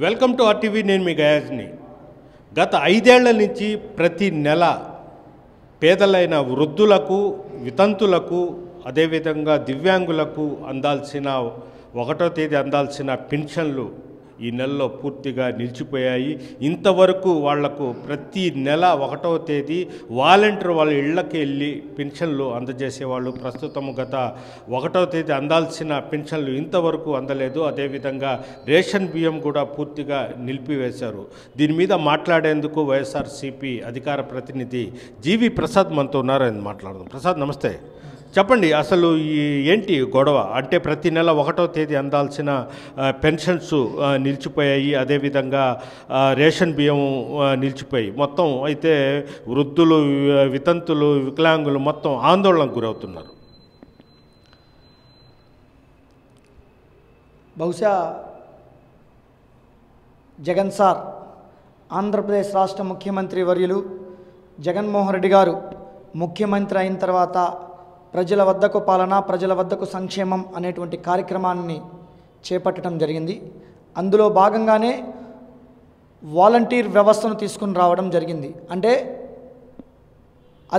Welcome to RTV. నేను మీ గయాజ్ని. గత 5 ఏళ్ల నుంచి ప్రతి నెల పేదలైన వృద్ధులకు, వితంతులకు, అదేవిధంగా దివ్యాంగులకు అందాల్సిన 1వ తేదీ అందాల్సిన పెన్షన్లు ఈ నెలలో పూర్తిగా నిలిచిపోయాయి. ఇంతవరకు వాళ్లకు ప్రతి నెల 1వ తేదీ వాలంటీర్ వాళ్ళ ఇళ్లకి వెళ్ళి పెన్షన్లు అందజేసేవాళ్ళు. ప్రస్తుతం గత 1వ తేదీ అందాల్సిన పెన్షన్లు ఇంతవరకు అందలేదు. అదేవిధంగా రేషన్ బియ్యం కూడా పూర్తిగా నిలిపివేశారు. దీని మీద మాట్లాడేందుకు వైఎస్ఆర్సీపీ అధికార ప్రతినిధి జీవి ప్రసాద్ మనతో ఉన్నారు. అని మాట్లాడదాం. ప్రసాద్, నమస్తే. చెప్పండి, అసలు ఏంటి గొడవ? అంటే ప్రతి నెల 1వ తేదీ అందాల్సిన పెన్షన్స్ నిలిచిపోయాయి, అదేవిధంగా రేషన్ బియ్యం నిలిచిపోయి మొత్తం అయితే వృద్ధులు, వితంతులు, వికలాంగులు మొత్తం ఆందోళనకు గురవుతున్నారు. బహుశా జగన్ సార్, ఆంధ్రప్రదేశ్ రాష్ట్ర ముఖ్యమంత్రి వర్యులు జగన్మోహన్ రెడ్డి గారు ముఖ్యమంత్రి అయిన తర్వాత ప్రజల వద్దకు పాలన, ప్రజల వద్దకు సంక్షేమం అనేటువంటి కార్యక్రమాన్ని చేపట్టడం జరిగింది. అందులో భాగంగానే వాలంటీర్ వ్యవస్థను తీసుకుని రావడం జరిగింది. అంటే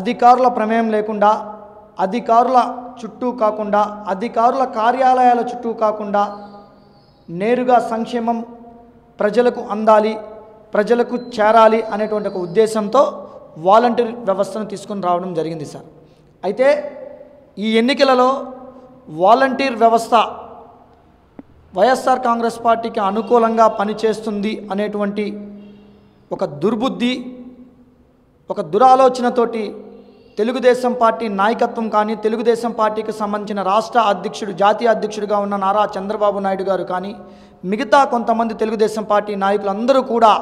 అధికారుల ప్రమేయం లేకుండా, అధికారుల చుట్టూ కాకుండా, అధికారుల కార్యాలయాల చుట్టూ కాకుండా నేరుగా సంక్షేమం ప్రజలకు అందాలి, ప్రజలకు చేరాలి అనేటువంటి ఒక ఉద్దేశంతో వాలంటీర్ వ్యవస్థను తీసుకుని రావడం జరిగింది సార్. అయితే ఈ ఎన్నికలలో వాలంటీర్ వ్యవస్థ వైఎస్ఆర్ కాంగ్రెస్ పార్టీకి అనుకూలంగా పనిచేస్తుంది అనేటువంటి ఒక దుర్బుద్ధి, ఒక దురాలోచనతోటి తెలుగుదేశం పార్టీ నాయకత్వం కానీ, తెలుగుదేశం పార్టీకి సంబంధించిన రాష్ట్ర అధ్యక్షుడు, జాతీయ అధ్యక్షుడిగా ఉన్న నారా చంద్రబాబు నాయుడు గారు కానీ, మిగతా కొంతమంది తెలుగుదేశం పార్టీ నాయకులందరూ కూడా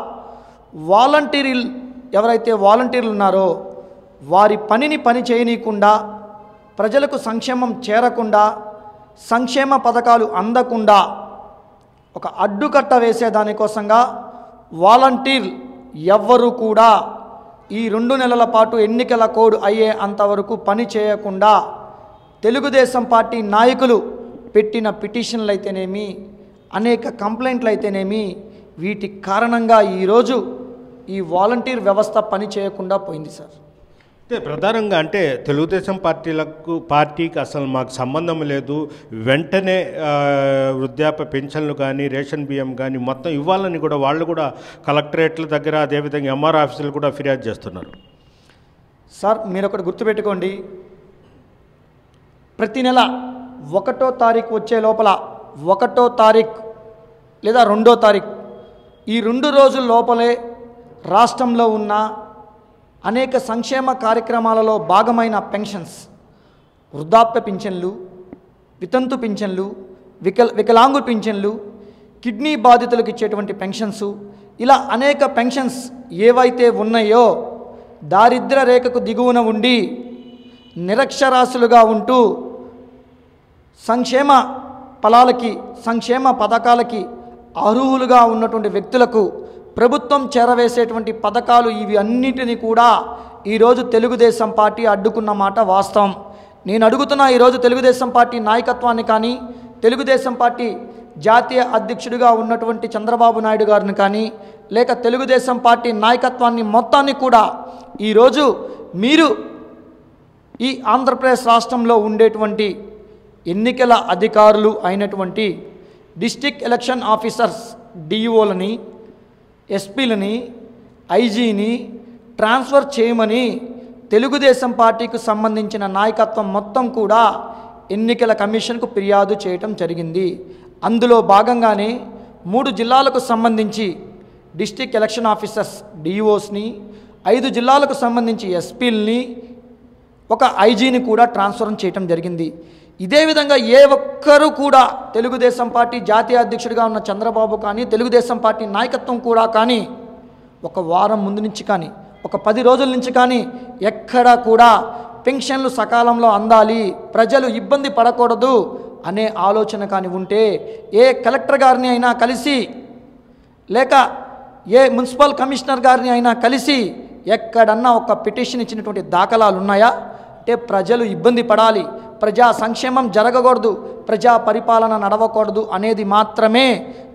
ఎవరైతే వాలంటీర్లు ఉన్నారో వారి పని చేయనీయకుండా, ప్రజలకు సంక్షేమం చేరకుండా, సంక్షేమ పథకాలు అందకుండా ఒక అడ్డుకట్ట వేసేదానికోసంగా వాలంటీర్ ఎవ్వరూ కూడా ఈ 2 నెలల పాటు ఎన్నికల కోడ్ అయ్యే అంతవరకు పని చేయకుండా తెలుగుదేశం పార్టీ నాయకులు పెట్టిన పిటిషన్లు అయితేనేమి, అనేక కంప్లైంట్లు అయితేనేమి, వీటి కారణంగా ఈరోజు ఈ వాలంటీర్ వ్యవస్థ పని చేయకుండా పోయింది సార్. అంటే ప్రధానంగా అంటే తెలుగుదేశం పార్టీకి అసలు మాకు సంబంధం లేదు, వెంటనే వృద్ధాప్య పెన్షన్లు కానీ, రేషన్ బియ్యం కానీ మొత్తం ఇవ్వాలని కూడా వాళ్ళు కూడా కలెక్టరేట్ల దగ్గర, అదేవిధంగా ఎంఆర్ ఆఫీసులు కూడా ఫిర్యాదు చేస్తున్నారు. సార్, మీరు ఒకటి గుర్తుపెట్టుకోండి, ప్రతి నెల 1వ తారీఖు వచ్చే లోపల, 1వ తారీఖు లేదా 2వ తారీఖు, ఈ 2 రోజుల లోపలే రాష్ట్రంలో ఉన్న అనేక సంక్షేమ కార్యక్రమాలలో భాగమైన పెన్షన్స్, వృద్ధాప్య పింఛన్లు, వితంతు పింఛన్లు, వికలాంగు పింఛన్లు, కిడ్నీ బాధితులకు ఇచ్చేటువంటి పెన్షన్స్, ఇలా అనేక పెన్షన్స్ ఏవైతే ఉన్నాయో దారిద్ర్య రేఖకు దిగువన ఉండి నిరక్షరాస్యులుగా ఉంటూ సంక్షేమ ఫలాలకి, సంక్షేమ పథకాలకి అర్హులుగా ఉన్నటువంటి వ్యక్తులకు ప్రభుత్వం చేరవేసేటువంటి పథకాలు ఇవి అన్నిటినీ కూడా ఈరోజు తెలుగుదేశం పార్టీ అడ్డుకున్న మాట వాస్తవం. నేను అడుగుతున్నా, ఈరోజు తెలుగుదేశం పార్టీ నాయకత్వాన్ని కానీ, తెలుగుదేశం పార్టీ జాతీయ అధ్యక్షుడిగా ఉన్నటువంటి చంద్రబాబు నాయుడు గారిని కానీ, లేక తెలుగుదేశం పార్టీ నాయకత్వాన్ని మొత్తాన్ని కూడా ఈరోజు మీరు ఈ ఆంధ్రప్రదేశ్ రాష్ట్రంలో ఉండేటువంటి ఎన్నికల అధికారులు అయినటువంటి డిస్ట్రిక్ట్ ఎలక్షన్ ఆఫీసర్స్, డిఈఓలని, ఎస్పీలని, ఐజీని ట్రాన్స్ఫర్ చేయమని తెలుగుదేశం పార్టీకి సంబంధించిన నాయకత్వం మొత్తం కూడా ఎన్నికల కమిషన్కు ఫిర్యాదు చేయటం జరిగింది. అందులో భాగంగానే 3 జిల్లాలకు సంబంధించి డిస్ట్రిక్ట్ ఎలక్షన్ ఆఫీసర్స్, డిఈఓస్ని, 5 జిల్లాలకు సంబంధించి ఎస్పీలని, ఒక ఐజీని కూడా ట్రాన్స్ఫర్ చేయటం జరిగింది. ఇదే విధంగా ఏ ఒక్కరూ కూడా తెలుగుదేశం పార్టీ జాతీయ అధ్యక్షుడిగా ఉన్న చంద్రబాబు కానీ, తెలుగుదేశం పార్టీ నాయకత్వం కూడా కానీ ఒక వారం ముందు నుంచి కానీ, ఒక 10 రోజుల నుంచి కానీ ఎక్కడా కూడా పెన్షన్లు సకాలంలో అందాలి, ప్రజలు ఇబ్బంది పడకూడదు అనే ఆలోచన కానీ ఉంటే ఏ కలెక్టర్ గారిని అయినా కలిసి, లేక ఏ మున్సిపల్ కమిషనర్ గారిని అయినా కలిసి ఎక్కడన్నా ఒక పిటిషన్ ఇచ్చినటువంటి దాఖలాలు ఉన్నాయా? అంటే ప్రజలు ఇబ్బంది పడాలి, ప్రజా సంక్షేమం జరగకూడదు, ప్రజా పరిపాలన నడవకూడదు అనేది మాత్రమే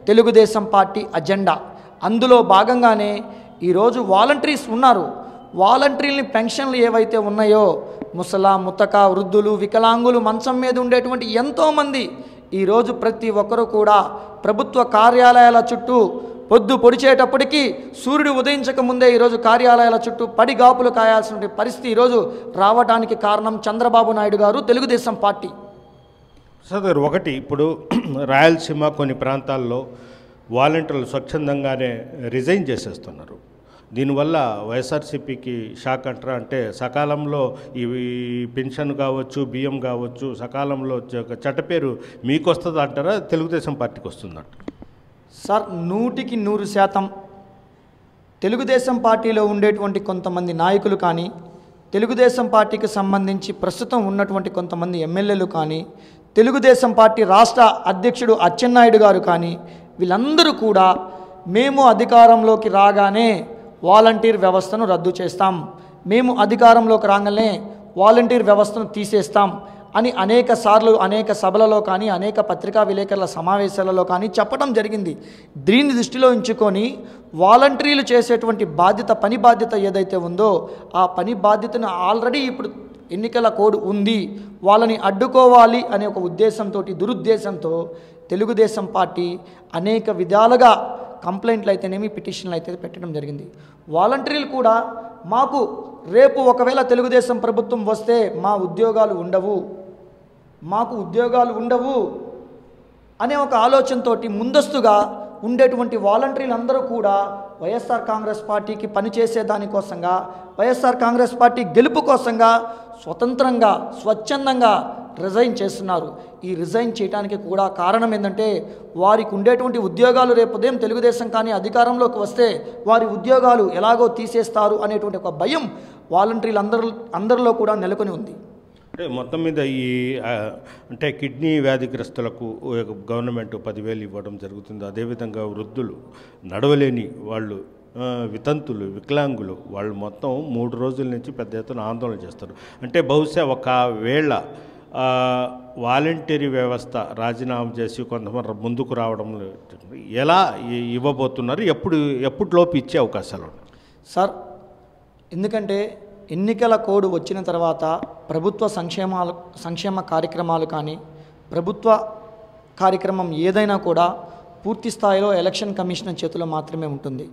తెలుగుదేశం పార్టీ అజెండా. అందులో భాగంగానే ఈరోజు వాలంటీర్స్ ఉన్నారు. వాలంటీర్ని పెన్షన్లు ఏవైతే ఉన్నాయో ముసలా ముతక వృద్ధులు వికలాంగులు మంచం మీద ఉండేటువంటి ఎంతోమంది ఈరోజు ప్రతి ఒక్కరూ కూడా ప్రభుత్వ కార్యాలయాల చుట్టూ పొద్దు పొడిచేటప్పటికీ సూర్యుడు ఉదయించక ముందే ఈరోజు కార్యాలయాల చుట్టూ పడిగాపులు కాయాల్సిన పరిస్థితి ఈరోజు రావడానికి కారణం చంద్రబాబు నాయుడు గారు, తెలుగుదేశం పార్టీ. సార్ ఒకటి, ఇప్పుడు రాయలసీమ కొన్ని ప్రాంతాల్లో వాలంటీర్లు స్వచ్ఛందంగానే రిజైన్ చేసేస్తున్నారు. దీనివల్ల వైఎస్ఆర్సీపీకి షాక్ అంటారా? అంటే సకాలంలో ఇవి పెన్షన్ కావచ్చు, బియ్యం కావచ్చు, సకాలంలో చెడ్డ మీకు వస్తుంది అంటారా, తెలుగుదేశం పార్టీకి వస్తుందంట? సార్ 100% తెలుగుదేశం పార్టీలో ఉండేటువంటి కొంతమంది నాయకులు కానీ, తెలుగుదేశం పార్టీకి సంబంధించి ప్రస్తుతం ఉన్నటువంటి కొంతమంది ఎమ్మెల్యేలు కానీ, తెలుగుదేశం పార్టీ రాష్ట్ర అధ్యక్షుడు అచ్చెన్నాయుడు గారు కానీ, వీళ్ళందరూ కూడా మేము అధికారంలోకి రాగానే వాలంటీర్ వ్యవస్థను రద్దు చేస్తాం, మేము అధికారంలోకి రాగానే వాలంటీర్ వ్యవస్థను తీసేస్తాం అని అనేక సార్లు అనేక సభలలో కానీ అనేక పత్రికా విలేకరుల సమావేశాలలో కానీ చెప్పడం జరిగింది. దీన్ని దృష్టిలో ఉంచుకొని వాలంటీర్లు చేసేటువంటి పని బాధ్యత ఏదైతే ఉందో ఆ పని బాధ్యతను ఆల్రెడీ ఇప్పుడు ఎన్నికల కోడ్ ఉంది, వాళ్ళని అడ్డుకోవాలి అనే ఒక ఉద్దేశంతో, దురుద్దేశంతో తెలుగుదేశం పార్టీ అనేక విధాలుగా కంప్లైంట్లు అయితేనేమి పిటిషన్లు అయితే పెట్టడం జరిగింది. వాలంటీర్లు కూడా మాకు రేపు ఒకవేళ తెలుగుదేశం ప్రభుత్వం వస్తే మా ఉద్యోగాలు ఉండవు అనే ఒక ఆలోచనతో ముందస్తుగా ఉండేటువంటి వాలంటీర్లు అందరూ కూడా వైఎస్ఆర్ కాంగ్రెస్ పార్టీకి పనిచేసే దానికోసంగా, వైఎస్ఆర్ కాంగ్రెస్ పార్టీ గెలుపు కోసంగా స్వతంత్రంగా స్వచ్ఛందంగా రిజైన్ చేస్తున్నారు. ఈ రిజైన్ చేయడానికి కూడా కారణం ఏంటంటే వారికి ఉండేటువంటి ఉద్యోగాలు రేపు ఉదయం తెలుగుదేశం కానీ అధికారంలోకి వస్తే వారి ఉద్యోగాలు ఎలాగో తీసేస్తారు అనేటువంటి ఒక భయం వాలంటీర్లు అందరిలో కూడా నెలకొని ఉంది. అంటే మొత్తం మీద అంటే కిడ్నీ వ్యాధిగ్రస్తులకు గవర్నమెంట్ 10,000 ఇవ్వడం జరుగుతుంది. అదేవిధంగా వృద్ధులు, నడవలేని వాళ్ళు, వితంతులు, వికలాంగులు వాళ్ళు మొత్తం 3 రోజుల నుంచి పెద్ద ఎత్తున ఆందోళన చేస్తారు. అంటే బహుశా ఒకవేళ వాలంటరీ వ్యవస్థ రాజీనామా చేసి కొంతమంది ముందుకు రావడం ఎలా ఇవ్వబోతున్నారు, ఎప్పటిలోపు ఇచ్చే అవకాశాలు ఉన్నాయి సార్? ఎందుకంటే ఎన్నికల కోడ్ వచ్చిన తర్వాత ప్రభుత్వ సంక్షేమ కార్యక్రమాలు కానీ, ప్రభుత్వ కార్యక్రమం ఏదైనా కూడా పూర్తి స్థాయిలో ఎలక్షన్ కమిషన్ చేతిలో మాత్రమే ఉంటుంది.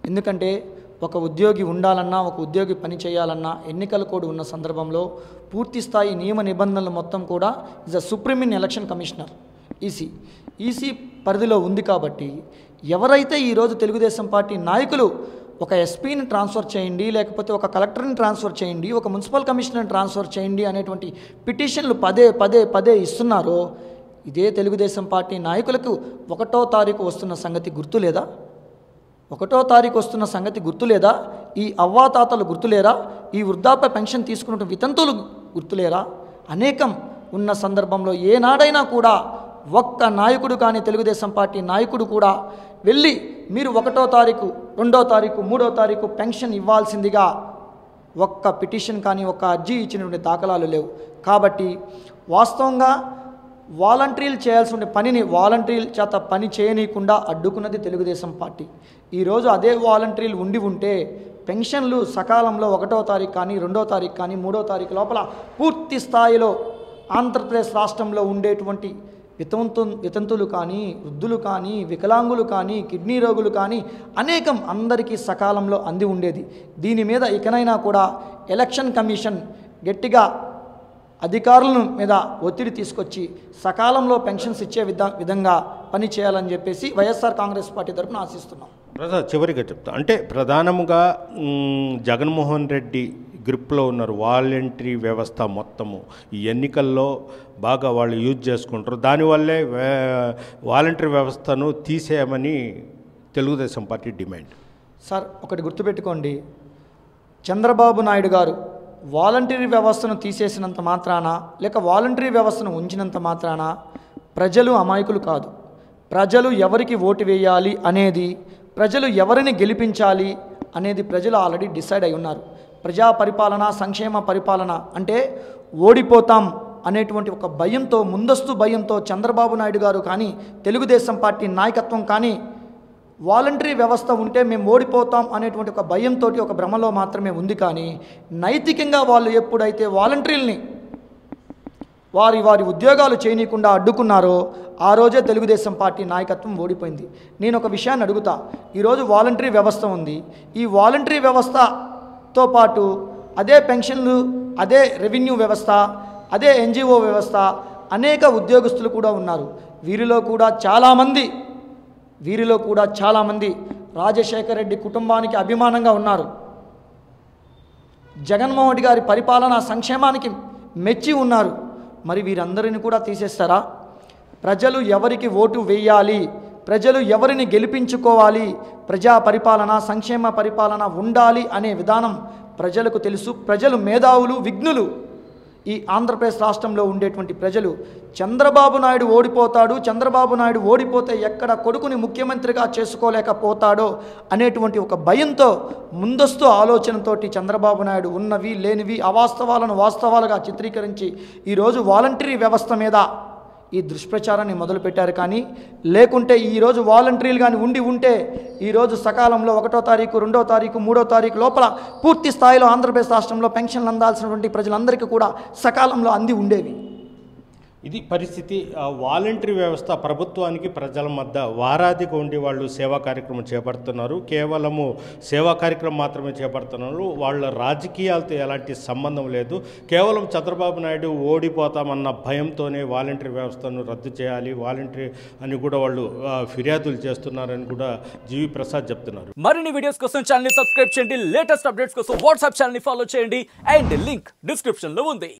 ఎందుకంటే ఒక ఉద్యోగి ఉండాలన్నా, ఒక ఉద్యోగి పని చేయాలన్నా ఎన్నికల కోడ్ ఉన్న సందర్భంలో పూర్తి స్థాయి నియమ నిబంధనలు మొత్తం కూడా is the supreme in election commissioner EC పరిధిలో ఉంది. కాబట్టి ఎవరైతే ఈరోజు తెలుగుదేశం పార్టీ నాయకులు ఒక ఎస్పీని ట్రాన్స్ఫర్ చేయండి, లేకపోతే ఒక కలెక్టర్ని ట్రాన్స్ఫర్ చేయండి, ఒక మున్సిపల్ కమిషనర్ని ట్రాన్స్ఫర్ చేయండి అనేటువంటి పిటిషన్లు పదే ఇస్తున్నారో, ఇదే తెలుగుదేశం పార్టీ నాయకులకు 1వ తారీఖు వస్తున్న సంగతి గుర్తులేదా? 1వ తారీఖు వస్తున్న సంగతి గుర్తులేదా? ఈ అవ్వాతాతలు గుర్తులేరా? ఈ వృద్ధాప్య పెన్షన్ తీసుకున్న వితంతులు గుర్తులేరా? అనేకం ఉన్న సందర్భంలో ఏనాడైనా కూడా ఒక్క నాయకుడు కానీ, తెలుగుదేశం పార్టీ నాయకుడు కూడా వెళ్ళి మీరు 1వ తారీఖు, 2వ తారీఖు, 3వ తారీఖు పెన్షన్ ఇవ్వాల్సిందిగా ఒక్క పిటిషన్ కానీ, ఒక్క అర్జీ ఇచ్చినటువంటి దాఖలాలు లేవు. కాబట్టి వాస్తవంగా వాలంటీర్లు చేయాల్సిన పనిని వాలంటీర్ల చేత పని చేయనీయకుండా అడ్డుకున్నది తెలుగుదేశం పార్టీ. ఈరోజు అదే వాలంటీర్లు ఉంటే పెన్షన్లు సకాలంలో 1వ తారీఖు కానీ, 2వ తారీఖు కానీ, 3వ తారీఖు లోపల పూర్తి స్థాయిలో ఆంధ్రప్రదేశ్ రాష్ట్రంలో ఉండేటువంటి వితంతులు కానీ, వృద్ధులు కానీ, వికలాంగులు కానీ, కిడ్నీ రోగులు కానీ అనేకం అందరికీ సకాలంలో అంది ఉండేది. దీని మీద ఇకనైనా కూడా ఎలక్షన్ కమిషన్ గట్టిగా అధికారుల మీద ఒత్తిడి తీసుకొచ్చి సకాలంలో పెన్షన్స్ ఇచ్చే విధంగా పని చేయాలని చెప్పేసి వైఎస్ఆర్ కాంగ్రెస్ పార్టీ తరఫున ఆశిస్తున్నాం. ప్రసాద్, చివరిగా చెప్తా, అంటే ప్రధానంగా జగన్మోహన్ రెడ్డి గ్రిప్లో ఉన్నారు. వాలంటరీ వ్యవస్థ మొత్తము ఈ ఎన్నికల్లో బాగా వాళ్ళు యూజ్ చేసుకుంటారు. దానివల్లే వాలంటరీ వ్యవస్థను తీసేయమని తెలుగుదేశం పార్టీ డిమాండ్. సార్ ఒకటి గుర్తుపెట్టుకోండి, చంద్రబాబు నాయుడు గారు వాలంటరీ వ్యవస్థను తీసేసినంత మాత్రాన, లేక వాలంటరీ వ్యవస్థను ఉంచినంత మాత్రాన ప్రజలు అమాయకులు కాదు. ప్రజలు ఎవరికి ఓటు వేయాలి అనేది, ప్రజలు ఎవరిని గెలిపించాలి అనేది ప్రజలు ఆల్రెడీ డిసైడ్ అయి ఉన్నారు. ప్రజా పరిపాలన, సంక్షేమ పరిపాలన అంటే ఓడిపోతాం అనేటువంటి ఒక భయంతో, ముందస్తు భయంతో చంద్రబాబు నాయుడు గారు కానీ, తెలుగుదేశం పార్టీ నాయకత్వం కానీ వాలంటరీ వ్యవస్థ ఉంటే మేము ఓడిపోతాం అనేటువంటి ఒక భయంతో, ఒక భ్రమలో మాత్రమే ఉంది. కానీ నైతికంగా వాళ్ళు ఎప్పుడైతే వాలంటీర్లని వారి ఉద్యోగాలు చేయనీయకుండా అడ్డుకున్నారో ఆ రోజే తెలుగుదేశం పార్టీ నాయకత్వం ఓడిపోయింది. నేను ఒక విషయాన్ని అడుగుతా, ఈరోజు వాలంటరీ వ్యవస్థ ఉంది. ఈ వాలంటరీ వ్యవస్థతో పాటు అదే పెన్షన్లు, అదే రెవెన్యూ వ్యవస్థ, అదే ఎన్జిఓ వ్యవస్థ, అనేక ఉద్యోగస్తులు కూడా ఉన్నారు. వీరిలో కూడా చాలామంది రాజశేఖర రెడ్డి కుటుంబానికి అభిమానంగా ఉన్నారు. జగన్మోహన్ రెడ్డి గారి పరిపాలన సంక్షేమానికి మెచ్చి ఉన్నారు. మరి వీరందరిని కూడా తీసేస్తారా? ప్రజలు ఎవరికి ఓటు వేయాలి, ప్రజలు ఎవరిని గెలిపించుకోవాలి, ప్రజా పరిపాలన, సంక్షేమ పరిపాలన ఉండాలి అనే విధానం ప్రజలకు తెలుసు. ప్రజలు మేధావులు, విఘ్నులు. ఈ ఆంధ్రప్రదేశ్ రాష్ట్రంలో ఉండేటువంటి ప్రజలు చంద్రబాబు నాయుడు ఓడిపోతాడు, చంద్రబాబు నాయుడు ఓడిపోతే ఎక్కడ కొడుకుని ముఖ్యమంత్రిగా చేసుకోలేకపోతాడో అనేటువంటి ఒక భయంతో, ముందస్తు ఆలోచనతోటి చంద్రబాబు నాయుడు ఉన్నవి లేనివి అవాస్తవాలను వాస్తవాలుగా చిత్రీకరించి ఈరోజు వాలంటరీ వ్యవస్థ మీద ఈ దుష్ప్రచారాన్ని మొదలుపెట్టారు. కానీ లేకుంటే ఈరోజు వాలంటీర్లు కానీ ఉంటే ఈరోజు సకాలంలో 1వ తారీఖు, 2వ తారీఖు, 3వ తారీఖు లోపల పూర్తి స్థాయిలో ఆంధ్రప్రదేశ్ రాష్ట్రంలో పెన్షన్లు అందాల్సినటువంటి ప్రజలందరికీ కూడా సకాలంలో అంది ఉండేవి. ఇది పరిస్థితి. వాలంటరీ వ్యవస్థ ప్రభుత్వానికి ప్రజల మధ్య వారాదిగా ఉండి వాళ్ళు సేవా కార్యక్రమం చేపడుతున్నారు. కేవలము సేవా కార్యక్రమం మాత్రమే చేపడుతున్నారు. వాళ్ళ రాజకీయాలతో ఎలాంటి సంబంధం లేదు. కేవలం చంద్రబాబు నాయుడు ఓడిపోతామన్న భయంతోనే వాలంటరీ వ్యవస్థను రద్దు చేయాలి, వాలంటరీ అని కూడా వాళ్ళు ఫిర్యాదులు చేస్తున్నారని కూడా జీవి ప్రసాద్ చెప్తున్నారు. మరిన్ని వీడియోస్ కోసం ఛానల్ ని సబ్స్క్రైబ్ చేయండి. లేటెస్ట్ అప్డేట్స్ కోసం వాట్సాప్ ఛానల్ ని ఫాలో చేయండి. అండ్ లింక్ డిస్క్రిప్షన్ లో ఉంది.